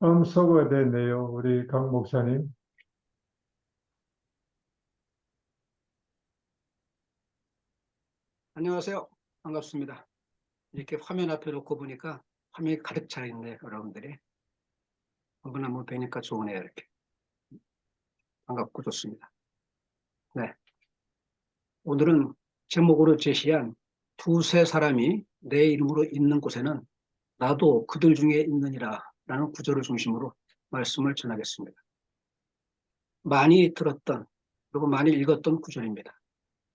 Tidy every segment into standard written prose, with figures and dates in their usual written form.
음소거가 됐네요. 우리 강 목사님. 안녕하세요. 반갑습니다. 이렇게 화면 앞에 놓고 보니까 화면이 가득 차 있네요, 여러분들이. 한번 뵈니까 좋으네요, 이렇게. 반갑고 좋습니다. 네. 오늘은 제목으로 제시한 두세 사람이 내 이름으로 있는 곳에는 나도 그들 중에 있느니라 라는 구절을 중심으로 말씀을 전하겠습니다. 많이 들었던, 그리고 많이 읽었던 구절입니다.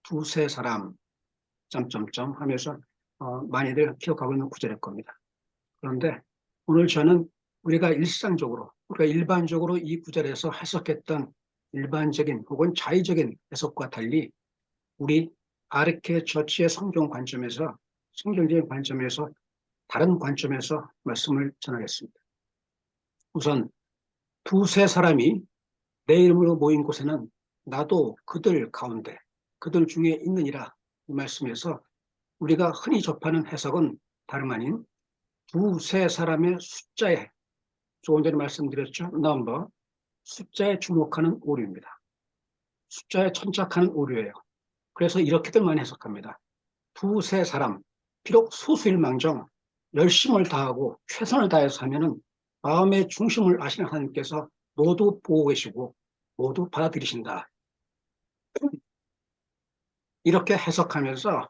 두세 사람, 점점점 하면서 많이들 기억하고 있는 구절일 겁니다. 그런데 오늘 저는 우리가 일반적으로 이 구절에서 해석했던 일반적인 혹은 자의적인 해석과 달리 우리 아르케 처치의 성경적인 관점에서 다른 관점에서 말씀을 전하겠습니다. 우선 두세 사람이 내 이름으로 모인 곳에는 나도 그들 가운데 그들 중에 있느니라, 이 말씀에서 우리가 흔히 접하는 해석은 다름 아닌 두세 사람의 숫자에, 조금 전에 말씀드렸죠, 넘버, 숫자에 주목하는 오류입니다. 숫자에 천착하는 오류예요. 그래서 이렇게들 많이 해석합니다. 두세 사람, 비록 소수일망정 열심을 다하고 최선을 다해서 하면은 마음의 중심을 아시는 하나님께서 모두 보고 계시고 모두 받아들이신다. 이렇게 해석하면서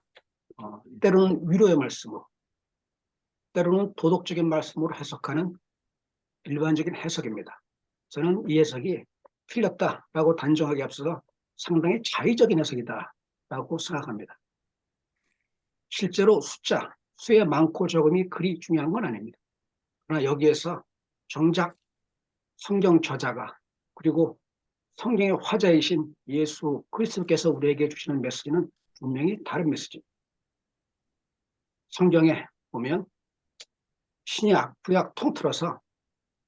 때로는 위로의 말씀으로, 때로는 도덕적인 말씀으로 해석하는 일반적인 해석입니다. 저는 이 해석이 틀렸다라고 단정하기 앞서서 상당히 자의적인 해석이다라고 생각합니다. 실제로 수의 많고 적음이 그리 중요한 건 아닙니다. 그러나 여기에서 정작 성경 저자가, 그리고 성경의 화자이신 예수 그리스도께서 우리에게 주시는 메시지는 분명히 다른 메시지입니다. 성경에 보면 신약, 구약 통틀어서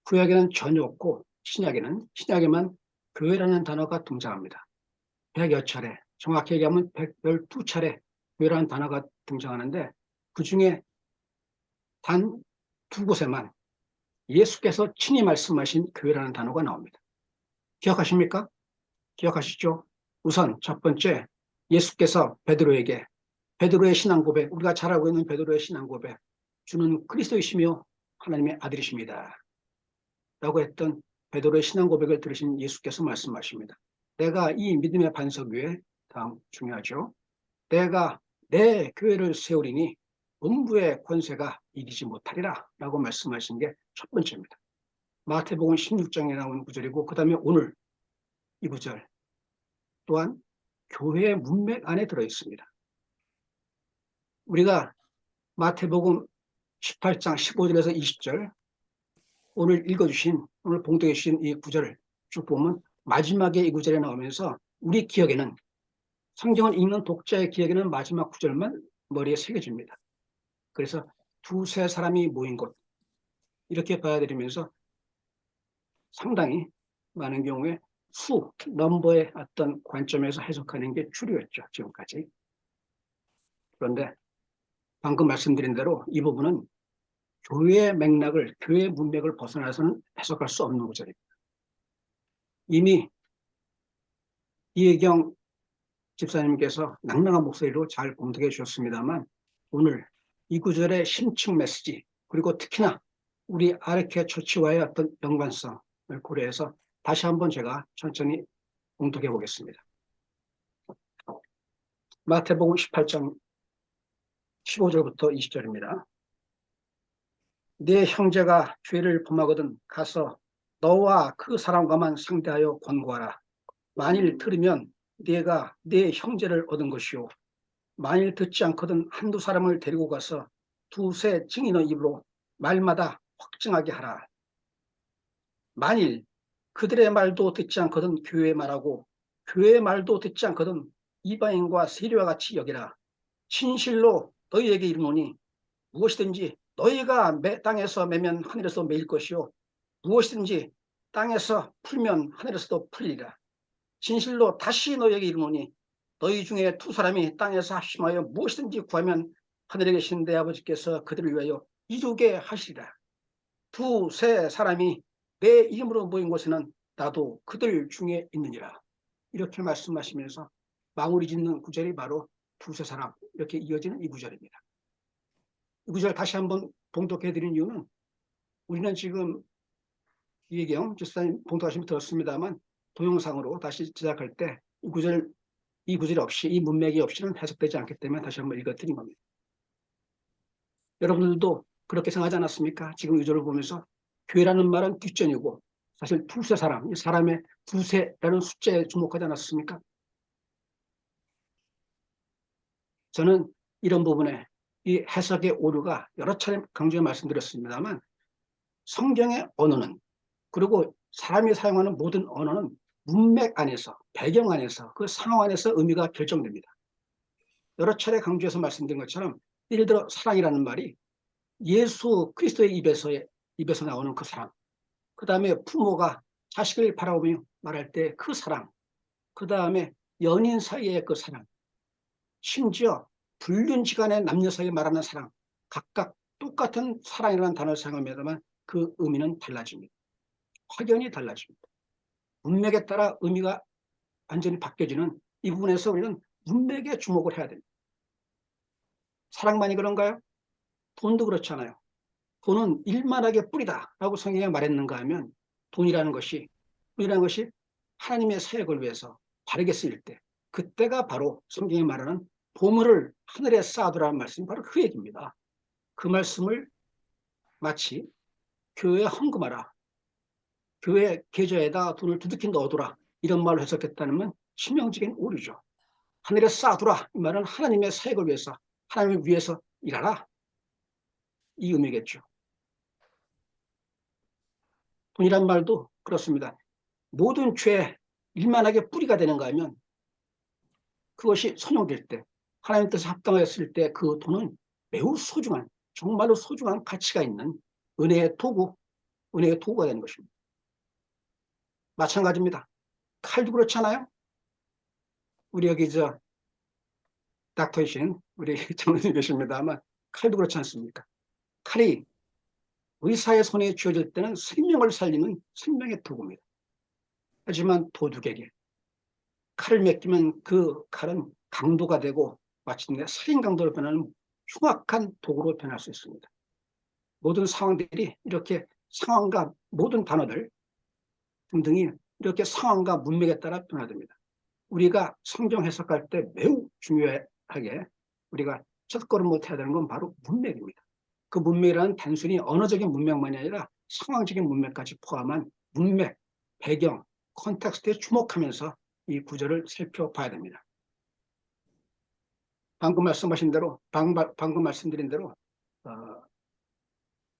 구약에는 전혀 없고 신약에만 교회라는 단어가 등장합니다. 100여 차례, 정확히 얘기하면 112차례 교회라는 단어가 등장하는데, 그 중에 단 두 곳에만 예수께서 친히 말씀하신 교회라는 단어가 나옵니다. 기억하십니까? 기억하시죠? 우선 첫 번째, 예수께서 베드로의 신앙 고백, 우리가 잘 알고 있는 베드로의 신앙 고백, 주는 그리스도이시며 하나님의 아들이십니다 라고 했던 베드로의 신앙 고백을 들으신 예수께서 말씀하십니다. 내가 이 믿음의 반석 위에, 다음 중요하죠, 내가 내 교회를 세우리니 음부의 권세가 이기지 못하리라 라고 말씀하신 게 첫 번째입니다. 마태복음 16장에 나오는 구절이고, 그 다음에 오늘 이 구절 또한 교회의 문맥 안에 들어있습니다. 우리가 마태복음 18장 15절에서 20절, 오늘 봉독해 주신 이 구절을 쭉 보면 마지막에 이 구절에 나오면서 우리 기억에는, 성경을 읽는 독자의 기억에는 마지막 구절만 머리에 새겨집니다. 그래서 두세 사람이 모인 곳, 이렇게 봐야되면서 상당히 많은 경우에 넘버의 어떤 관점에서 해석하는 게 주류였죠, 지금까지. 그런데 방금 말씀드린 대로 이 부분은 교회의 문맥을 벗어나서는 해석할 수 없는 구절입니다. 이미 이혜경 집사님께서 낭낭한 목소리로 잘 봉독해 주셨습니다만, 오늘 이 구절의 심층 메시지, 그리고 특히나 우리 아르케 처치와의 어떤 연관성을 고려해서 다시 한번 제가 천천히 봉독해 보겠습니다. 마태복음 18장 15절부터 20절입니다. 네 형제가 죄를 범하거든 가서 너와 그 사람과만 상대하여 권고하라. 만일 들으면 네가 네 형제를 얻은 것이요, 만일 듣지 않거든 한두 사람을 데리고 가서 두세 증인의 입으로 말마다 확증하게 하라. 만일 그들의 말도 듣지 않거든 교회의 말하고, 교회의 말도 듣지 않거든 이방인과 세리와 같이 여기라. 진실로 너희에게 이르노니 무엇이든지 너희가 땅에서 매면 하늘에서 매일 것이요, 무엇이든지 땅에서 풀면 하늘에서도 풀리라. 진실로 다시 너희에게 이르노니 너희 중에 두 사람이 땅에서 합심하여 무엇이든지 구하면 하늘에 계신 내 아버지께서 그들을 위하여 이루게 하시리라. 두세 사람이 내 이름으로 모인 곳에는 나도 그들 중에 있느니라. 이렇게 말씀하시면서 마무리 짓는 구절이 바로 두세 사람 이렇게 이어지는 이 구절입니다. 이 구절 다시 한번 봉독해드린 이유는 우리는 지금 이혜경 집사님 봉독하시면 들었습니다만 동영상으로 다시 제작할 때 이 구절이 없이 이 문맥이 없이는 해석되지 않기 때문에 다시 한번 읽어드린 겁니다. 여러분들도 그렇게 생각하지 않았습니까? 지금 이 구절을 보면서 교회라는 말은 뒷전이고 사실 두세 사람, 이 사람의 두세라는 숫자에 주목하지 않았습니까? 저는 이런 부분에 이 해석의 오류가 여러 차례 강조해 말씀드렸습니다만 성경의 언어는 그리고 사람이 사용하는 모든 언어는 문맥 안에서 배경 안에서 그 상황 안에서 의미가 결정됩니다. 여러 차례 강조해서 말씀드린 것처럼 예를 들어 사랑이라는 말이 예수 그리스도의 입에서 나오는 그 사랑, 그 다음에 부모가 자식을 바라보며 말할 때 그 사랑, 그 다음에 연인 사이의 그 사랑, 심지어 불륜지간의 남녀 사이에 말하는 사랑, 각각 똑같은 사랑이라는 단어를 사용합니다만 그 의미는 달라집니다. 확연히 달라집니다. 문맥에 따라 의미가 완전히 바뀌어지는 이 부분에서 우리는 문맥에 주목을 해야 됩니다. 사랑만이 그런가요? 돈도 그렇잖아요. 돈은 일만하게 뿌리다라고 성경에 말했는가 하면 돈이라는 것이 하나님의 사역을 위해서 바르게 쓰일 때 그때가 바로 성경이 말하는 보물을 하늘에 쌓아두라는 말씀이 바로 그 얘기입니다. 그 말씀을 마치 교회에 헌금하라, 교회 계좌에다 돈을 두둑히 넣어두라 이런 말로 해석했다는 건 치명적인 오류죠. 하늘에 쌓아두라 이 말은 하나님의 사역을 위해서 하나님을 위해서 일하라 이 의미겠죠. 돈이란 말도 그렇습니다. 모든 죄에 일만하게 뿌리가 되는가 하면 그것이 선용될 때 하나님 뜻에 합당하였을 때 그 돈은 매우 소중한 정말로 소중한 가치가 있는 은혜의 도구가 되는 것입니다. 마찬가지입니다. 칼도 그렇잖아요. 우리 여기 닥터이신 우리 장로님 계십니다만 칼도 그렇지 않습니까? 칼이 의사의 손에 쥐어질 때는 생명을 살리는 생명의 도구입니다. 하지만 도둑에게 칼을 맡기면 그 칼은 강도가 되고 마침내 살인 강도로 변하는 흉악한 도구로 변할 수 있습니다. 모든 상황들이 이렇게 상황과 모든 단어들 등등이 이렇게 상황과 문맥에 따라 변화됩니다. 우리가 성경 해석할 때 매우 중요하게 우리가 첫걸음부터 해야 되는 건 바로 문맥입니다. 그 문맥이라는 단순히 언어적인 문맥만이 아니라 상황적인 문맥까지 포함한 문맥, 배경, 컨텍스트에 주목하면서 이 구절을 살펴봐야 됩니다. 방금 말씀드린 대로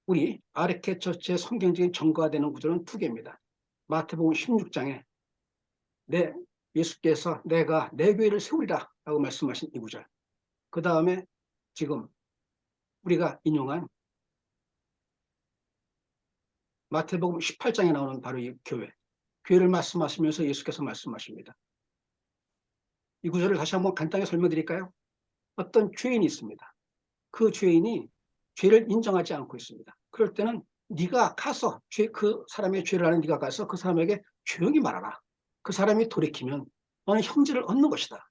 우리 아르케 처치의 성경적인 전거가 되는 구절은 두 개입니다. 마태복음 16장에 예수께서 내가 내 교회를 세우리라 라고 말씀하신 이 구절, 그 다음에 지금 우리가 인용한 마태복음 18장에 나오는 바로 이 교회를 말씀하시면서 예수께서 말씀하십니다. 이 구절을 다시 한번 간단히 설명드릴까요? 어떤 죄인이 있습니다. 그 죄인이 죄를 인정하지 않고 있습니다. 그럴 때는 네가 가서 그 사람의 죄를 아는 네가 가서 그 사람에게 조용히 말하라. 그 사람이 돌이키면 너는 형제를 얻는 것이다.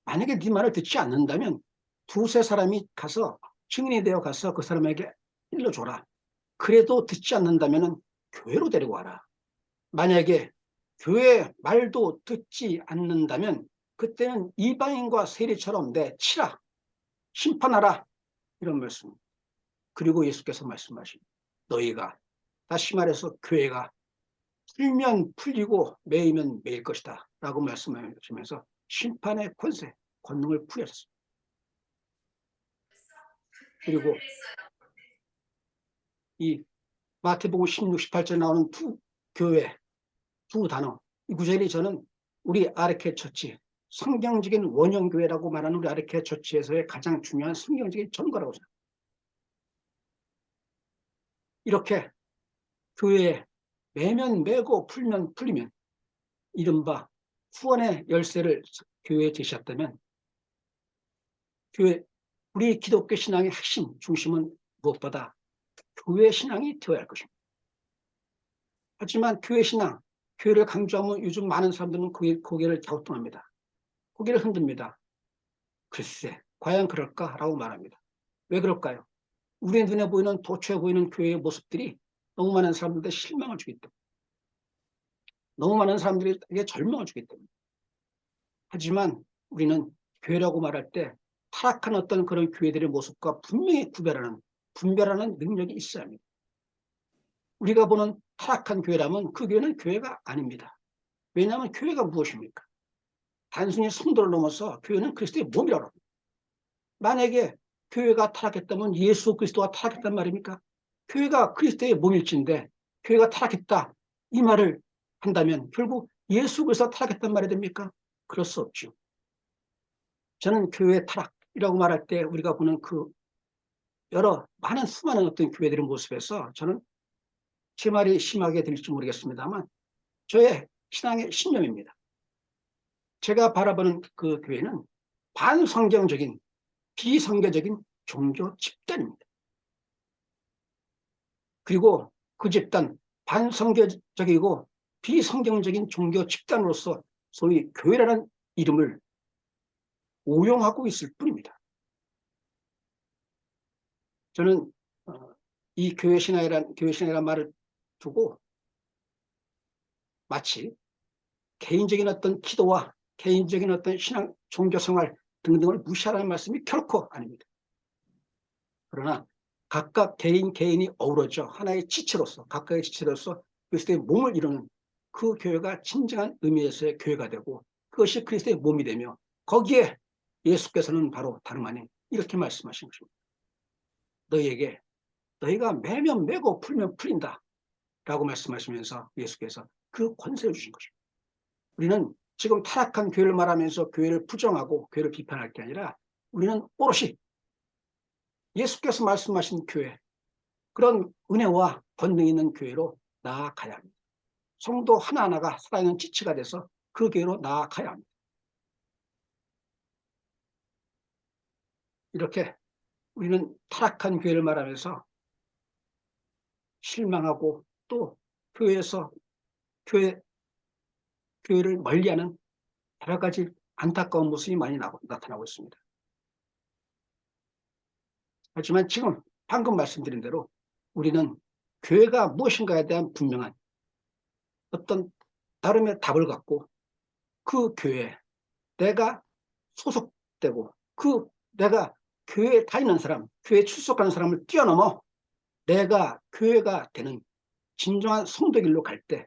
만약에 네 말을 듣지 않는다면 두세 사람이 가서 증인이 되어 가서 그 사람에게 일러줘라. 그래도 듣지 않는다면 교회로 데리고 와라. 만약에 교회 말도 듣지 않는다면 그때는 이방인과 세리처럼 치라, 심판하라 이런 말씀. 그리고 예수께서 말씀하십니다. 너희가 다시 말해서 교회가 풀면 풀리고 매이면 매일 것이다 라고 말씀하시면서 심판의 권능을 부여했습니다. 그리고 이 마태복음 16, 18절에 나오는 두 단어, 이 구절이 저는 우리 아르케 처치, 성경적인 원형교회라고 말하는 우리 아르케 처치에서의 가장 중요한 성경적인 전거라고 생각합니다. 이렇게 교회에 매면 매고 풀면 풀리면 이른바 후원의 열쇠를 교회에 제시했다면 우리 기독교 신앙의 핵심 중심은 무엇보다 교회 신앙이 되어야 할 것입니다. 하지만 교회 신앙, 교회를 강조하면 요즘 많은 사람들은 고개를 갸우뚱합니다. 고개를 흔듭니다. 글쎄, 과연 그럴까라고 말합니다. 왜 그럴까요? 우리 눈에 보이는 도처에 보이는 교회의 모습들이 너무 많은 사람들한테 실망을 주기 때문에, 너무 많은 사람들에게 절망을 주기 때문에. 하지만 우리는 교회라고 말할 때 타락한 어떤 그런 교회들의 모습과 분명히 분별하는 능력이 있어야 합니다. 우리가 보는 타락한 교회라면 그 교회는 교회가 아닙니다. 왜냐하면 교회가 무엇입니까? 단순히 성도를 넘어서 교회는 그리스도의 몸이라고 합니다. 만약에 교회가 타락했다면 예수 그리스도가 타락했단 말입니까? 교회가 그리스도의 몸일진데 교회가 타락했다 이 말을 한다면 결국 예수 그리스도가 타락했단 말이 됩니까? 그럴 수 없죠. 저는 교회 타락이라고 말할 때 우리가 보는 그 많은 수많은 어떤 교회들의 모습에서 저는 제 말이 심하게 들릴지 모르겠습니다만 저의 신앙의 신념입니다. 제가 바라보는 그 교회는 반성경적인 비성경적인 종교 집단입니다. 그리고 그 집단 반성경적이고 비성경적인 종교 집단으로서 소위 교회라는 이름을 오용하고 있을 뿐입니다. 저는 이 교회 신앙이라는 말을 두고 마치 개인적인 어떤 기도와 개인적인 어떤 신앙, 종교 생활 등등을 무시하라는 말씀이 결코 아닙니다. 그러나 각각 개인이 어우러져 하나의 지체로서 각각의 지체로서 그리스도의 몸을 이루는 그 교회가 진정한 의미에서의 교회가 되고 그것이 그리스도의 몸이 되며 거기에 예수께서는 바로 다름 아닌 이렇게 말씀하신 것입니다. 너희에게 너희가 매면 매고 풀면 풀린다 라고 말씀하시면서 예수께서 그 권세를 주신 것입니다. 우리는 지금 타락한 교회를 말하면서 교회를 부정하고 교회를 비판할 게 아니라 우리는 오롯이 예수께서 말씀하신 교회, 그런 은혜와 권능이 있는 교회로 나아가야 합니다. 성도 하나하나가 살아있는 지체가 돼서 그 교회로 나아가야 합니다. 이렇게 우리는 타락한 교회를 말하면서 실망하고 또 교회에서 교회를 멀리하는 여러 가지 안타까운 모습이 많이 나타나고 있습니다. 하지만 지금 방금 말씀드린 대로 우리는 교회가 무엇인가에 대한 분명한 어떤 나름의 답을 갖고 그 교회에 내가 소속되고 내가 교회에 다니는 사람, 교회에 출석하는 사람을 뛰어넘어 내가 교회가 되는 진정한 성도 길로 갈 때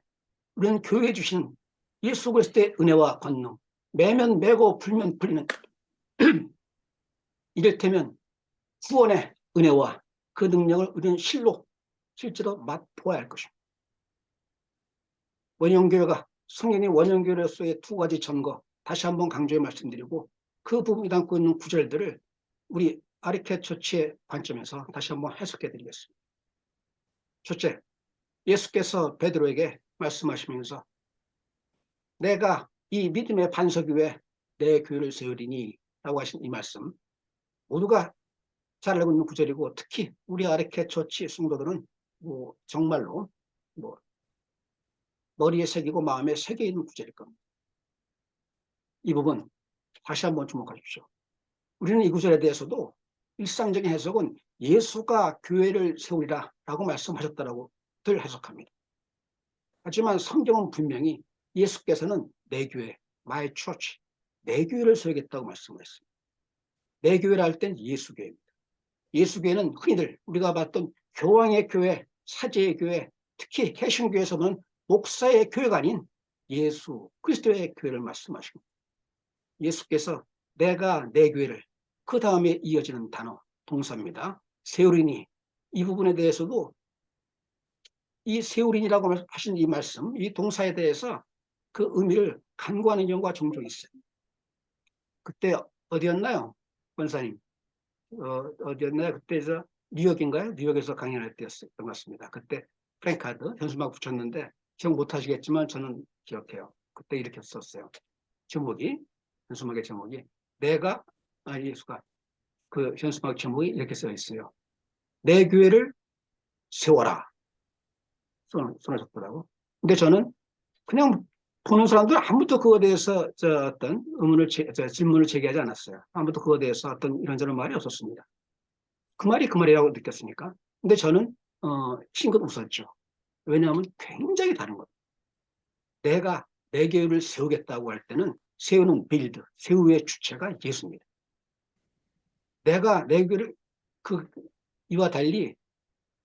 우리는 교회에 주신 예수 그리스도의 은혜와 권능, 매면 매고 풀면 풀리는 이를테면 구원의 은혜와 그 능력을 우리는 실제로 맛보아야 할 것입니다. 원형교회가 성경의 원형교회로서의 두 가지 전거 다시 한번 강조해 말씀드리고 그 부분이 담고 있는 구절들을 우리 아리케 처치의 관점에서 다시 한번 해석해 드리겠습니다. 첫째, 예수께서 베드로에게 말씀하시면서 내가 이 믿음의 반석 위에 내 교회를 세우리니 라고 하신 이 말씀 모두가 잘 알고 있는 구절이고 특히 우리 아리케 처치 성도들은 정말로 머리에 새기고 마음에 새겨 있는 구절일 겁니다. 이 부분 다시 한번 주목하십시오. 우리는 이 구절에 대해서도 일상적인 해석은 예수가 교회를 세우리라 라고 말씀하셨다라고 늘 해석합니다. 하지만 성경은 분명히 예수께서는 내 교회, my church, 내 교회를 세우겠다고 말씀하셨습니다. 내 교회라 할 땐 예수교회입니다. 예수교회는 흔히들 우리가 봤던 교황의 교회, 사제의 교회, 특히 개신교에서는 목사의 교회가 아닌 예수 그리스도의 교회를 말씀하십니다. 예수께서 내가 내 교회를 그 다음에 이어지는 단어 동사입니다. 세우리니 이 부분에 대해서도 이 세우리니라고 하신 이 말씀 이 동사에 대해서 그 의미를 간구하는 경우가 종종 있어요. 그때 어디였나요? 권사님 어디였나요? 그때에서 뉴욕인가요? 뉴욕에서 강연할 때였던 것 같습니다. 그때 프랭카드 현수막 붙였는데 기억 못하시겠지만 저는 기억해요. 그때 이렇게 썼어요. 제목이 현수막의 제목이 내가 예수가 그 현수막 제목이 이렇게 써 있어요. 내 교회를 세워라. 써놓으셨더라고. 근데 저는 그냥 보는 사람들 아무도 그거에 대해서 어떤 질문을 제기하지 않았어요. 아무도 그거에 대해서 어떤 이런저런 말이 없었습니다. 그 말이 그 말이라고 느꼈으니까. 근데 저는 싱긋 웃었죠. 왜냐하면 굉장히 다른 거예요. 내가 내 교회를 세우겠다고 할 때는 세우는 빌드, 세우의 주체가 예수입니다. 내가 내 교회를 이와 달리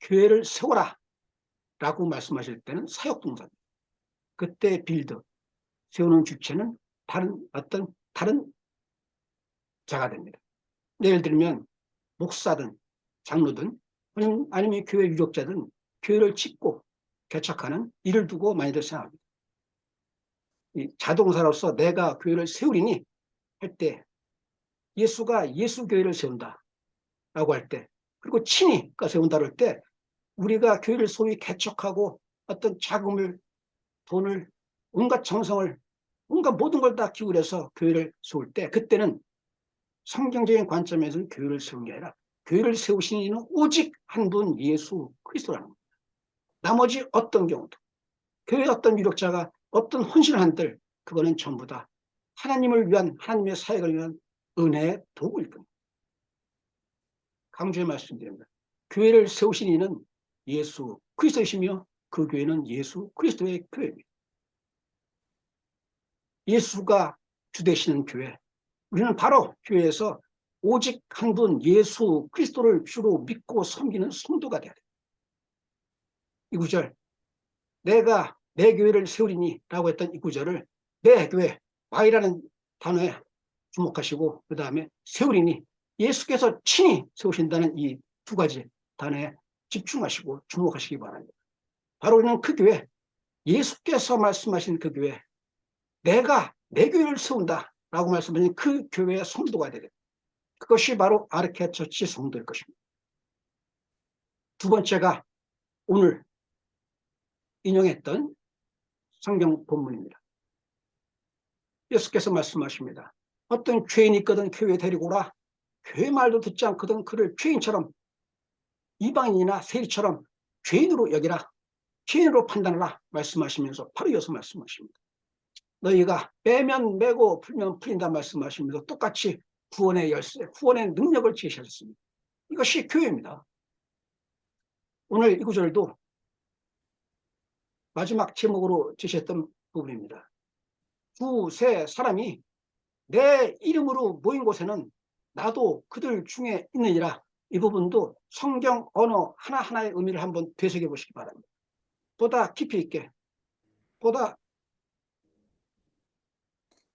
교회를 세워라 라고 말씀하실 때는 사역동사입니다. 그때 빌드, 세우는 주체는 다른 자가 됩니다. 예를 들면 목사든 장로든 아니면 교회 유력자든 교회를 짓고 개척하는 일을 두고 많이들 생각합니다. 이 자동사로서 내가 교회를 세우리니 할 때 예수가 예수 교회를 세운다 라고 할 때, 그리고 친히가 세운다 할 때 우리가 교회를 소위 개척하고 어떤 자금을, 돈을, 온갖 정성을, 온갖 모든 걸 다 기울여서 교회를 세울 때, 그때는 성경적인 관점에서는 교회를 세운 게 아니라 교회를 세우신 이는 오직 한 분 예수 그리스도라는 겁니다. 나머지 어떤 경우도 교회 어떤 유력자가 어떤 헌신을 한들 그거는 전부 다 하나님을 위한, 하나님의 사역을 위한 은혜의 도구일 겁니다. 강조해 말씀드립니다. 교회를 세우신 이는 예수 그리스도이시며 그 교회는 예수 그리스도의 교회입니다. 예수가 주 되시는 교회, 우리는 바로 교회에서 오직 한 분 예수 그리스도를 주로 믿고 섬기는 성도가 되어야 돼요. 이 구절, 내가 내 교회를 세우리니 라고 했던 이 구절을 내 교회, Y라는 단어에 주목하시고 그 다음에 세우리니, 예수께서 친히 세우신다는 이 두 가지 단어에 집중하시고 주목하시기 바랍니다. 바로 우리는 그 교회, 예수께서 말씀하신 그 교회, 내가 내 교회를 세운다 라고 말씀하신 그 교회의 성도가 되겠다. 그것이 바로 아르케 처치 성도일 것입니다. 두 번째가 오늘 인용했던 성경 본문입니다. 예수께서 말씀하십니다. 어떤 죄인이 있거든 교회에 데리고 오라. 교회 말도 듣지 않거든 그를 죄인처럼, 이방인이나 세리처럼 죄인으로 여기라. 죄인으로 판단하라 말씀하시면서 바로 이어서 말씀하십니다. 너희가 빼면 매고 풀면 풀린다 말씀하시면서 똑같이 구원의 열쇠, 구원의 능력을 제시하셨습니다. 이것이 교회입니다. 오늘 이 구절도 마지막 제목으로 제시했던 부분입니다. 두세 사람이 내 이름으로 모인 곳에는 나도 그들 중에 있느니라. 이 부분도 성경 언어 하나하나의 의미를 한번 되새겨 보시기 바랍니다. 보다 깊이 있게, 보다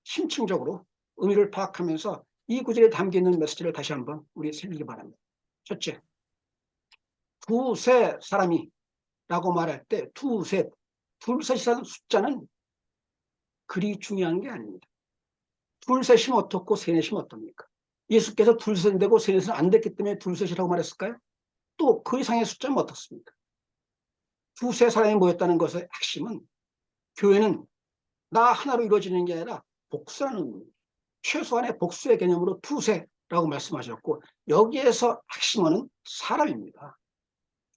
심층적으로 의미를 파악하면서 이 구절에 담겨있는 메시지를 다시 한번 우리 살리기 바랍니다. 첫째, 두세 사람이 라고 말할 때 두셋, 둘셋이라는 숫자는 그리 중요한 게 아닙니다. 둘셋이면 어떻고 셋넷이면 어떻습니까? 예수께서 둘셋 되고 셋넷은 안 됐기 때문에 둘셋이라고 말했을까요? 또 그 이상의 숫자는 어떻습니까? 두세 사람이 모였다는 것의 핵심은 교회는 나 하나로 이루어지는 게 아니라 복수라는, 최소한의 복수의 개념으로 두세라고 말씀하셨고, 여기에서 핵심은 사람입니다.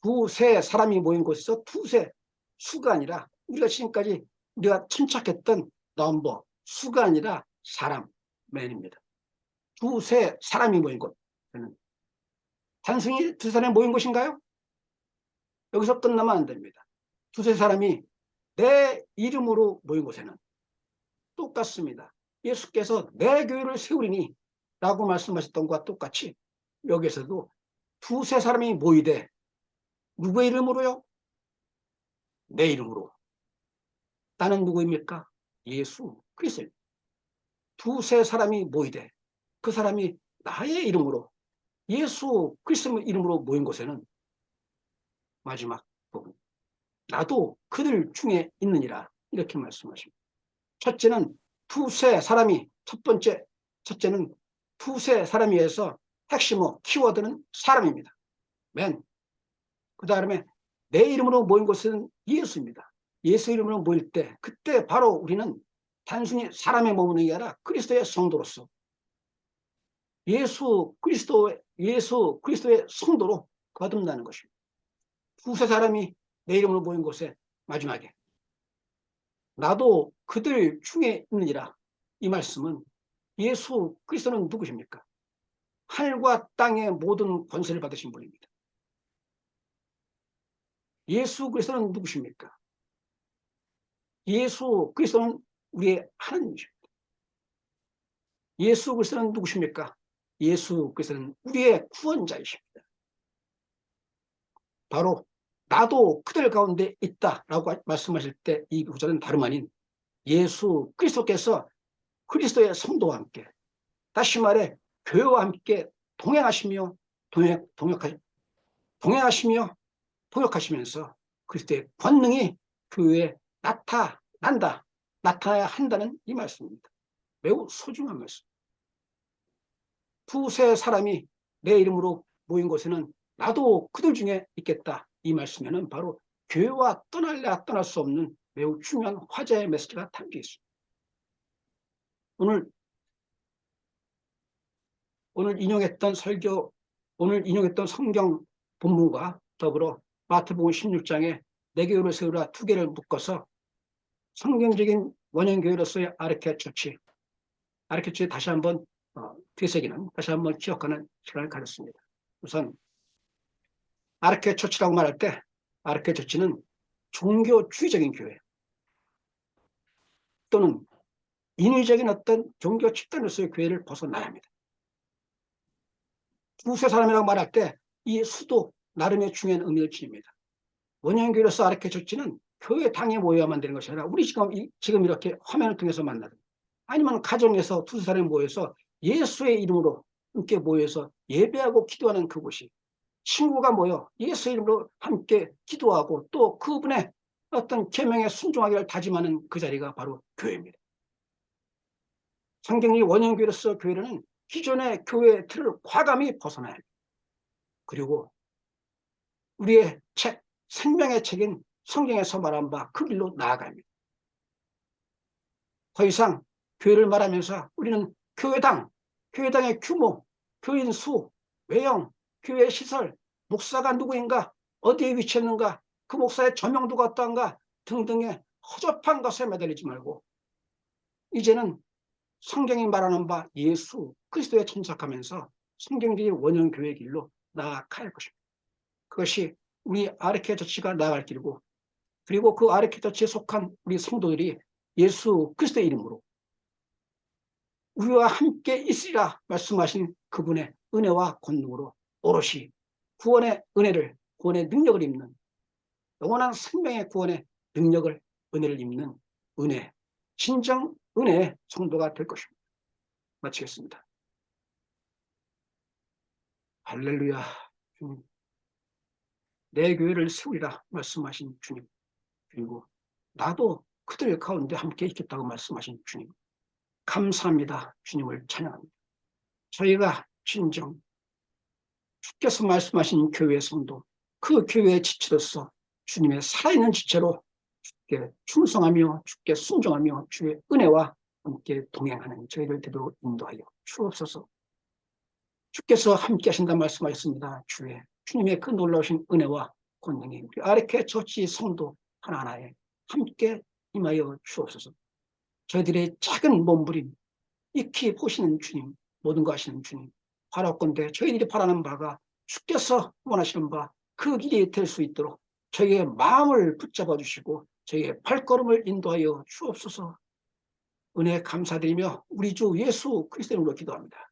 두세 사람이 모인 곳에서 두세, 수가 아니라 우리가 지금까지 우리가 천착했던 넘버, 수가 아니라 사람, 맨입니다. 두세 사람이 모인 곳, 단순히 두 사람이 모인 곳인가요? 여기서 끝나면 안 됩니다. 두세 사람이 내 이름으로 모인 곳에는 똑같습니다. 예수께서 내 교회를 세우리니 라고 말씀하셨던 것과 똑같이 여기에서도 두세 사람이 모이되 누구의 이름으로요? 내 이름으로. 나는 누구입니까? 예수 그리스도입니다. 두세 사람이 모이되 그 사람이 나의 이름으로, 예수 그리스도 이름으로 모인 곳에는 마지막 부분, 나도 그들 중에 있느니라 이렇게 말씀하십니다. 첫째는 두세 사람이, 첫째는 두세 사람이어서 핵심어 키워드는 사람입니다. 맨. 그 다음에 내 이름으로 모인 곳은 예수입니다. 예수 이름으로 모일 때 그때 바로 우리는 단순히 사람에 머무는 게 아니라 그리스도의 성도로서 예수 그리스도의 성도로 거듭나는 것입니다. 두세 사람이 내 이름으로 모인 곳에 마지막에 나도 그들 중에 있느니라. 이 말씀은 예수 그리스도는 누구십니까? 하늘과 땅의 모든 권세를 받으신 분입니다. 예수 그리스도는 누구십니까? 예수 그리스도는 우리의 하나님이십니다. 예수 그리스도는 누구십니까? 예수 그리스도는 우리의 구원자이십니다. 바로 나도 그들 가운데 있다라고 말씀하실 때 이 구절은 다름 아닌 예수 그리스도께서 그리스도의 성도와 함께, 다시 말해 교회와 함께 동행하시며 동행하시며 동역하시면서 그리스도의 권능이 교회에 나타나야 한다는 이 말씀입니다. 매우 소중한 말씀. 두세 사람이 내 이름으로 모인 곳에는 나도 그들 중에 있겠다. 이 말씀에는 바로 교회와 떠날래야 떠날 수 없는 매우 중요한 화제의 메시지가 담겨 있습니다. 오늘 인용했던 성경 본문과 더불어 마태복음 16장에 네 교회를 세우라 두 개를 묶어서 성경적인 원형교회로서의 아르케 처치 다시 한번 되새기는, 다시 한번 기억하는 시간을 가졌습니다. 우선 아르케 처치라고 말할 때 아르케 처치는 종교주의적인 교회 또는 인위적인 어떤 종교 집단으로서의 교회를 벗어나야 합니다. 두세 사람이라고 말할 때 이 수도 나름의 중요한 의미를 지닙니다. 원형교회로서 아르케 처치는 교회 당에 모여야만 되는 것이 아니라 우리 지금 이렇게 화면을 통해서 만나든 아니면 가정에서 두세 사람이 모여서 예수의 이름으로 함께 모여서 예배하고 기도하는 그곳이, 친구가 모여 예수의 이름으로 함께 기도하고 또 그분의 어떤 계명에 순종하기를 다짐하는 그 자리가 바로 교회입니다. 성경이 원형교회로서 교회는 기존의 교회의 틀을 과감히 벗어나야 합니다. 그리고 우리의 책, 생명의 책인 성경에서 말한 바 그 길로 나아가야 합니다. 더 이상 교회를 말하면서 우리는 교회당의 규모, 교인 수, 외형, 교회 시설, 목사가 누구인가, 어디에 위치했는가, 그 목사의 저명도가 어떠한가 등등의 허접한 것에 매달리지 말고 이제는 성경이 말하는 바 예수 그리스도에 참석하면서 성경적인 원형교회 길로 나아가야 할 것입니다. 그것이 우리 아르케 처치가 나아갈 길이고, 그리고 그 아르케 처치에 속한 우리 성도들이 예수 그리스도의 이름으로 우리와 함께 있으리라 말씀하신 그분의 은혜와 권능으로 오롯이 구원의 은혜를, 구원의 능력을 입는, 영원한 생명의 구원의 능력을, 은혜를 입는 은혜, 진정 은혜의 성도가 될 것입니다. 마치겠습니다. 할렐루야. 주님, 내 교회를 세우리라 말씀하신 주님, 그리고 나도 그들 가운데 함께 있겠다고 말씀하신 주님, 감사합니다. 주님을 찬양합니다. 저희가 진정 주께서 말씀하신 교회 성도, 그 교회의 지체로서 주님의 살아있는 지체로 주께 충성하며 주께 순종하며 주의 은혜와 함께 동행하는 저희들 되도록 인도하여 주옵소서. 주께서 함께 하신다 말씀하셨습니다. 주님의 그 놀라우신 은혜와 권능이 우리 아르케 처치 성도 하나하나에 함께 임하여 주옵소서. 저희들의 작은 몸부림, 익히 보시는 주님, 모든 거 아시는 주님, 바라건대 저희들이 바라는 바가 주께서 원하시는 바 그 길이 될 수 있도록 저희의 마음을 붙잡아 주시고 저희의 발걸음을 인도하여 주옵소서. 은혜 감사드리며 우리 주 예수 그리스도 이름으로 기도합니다.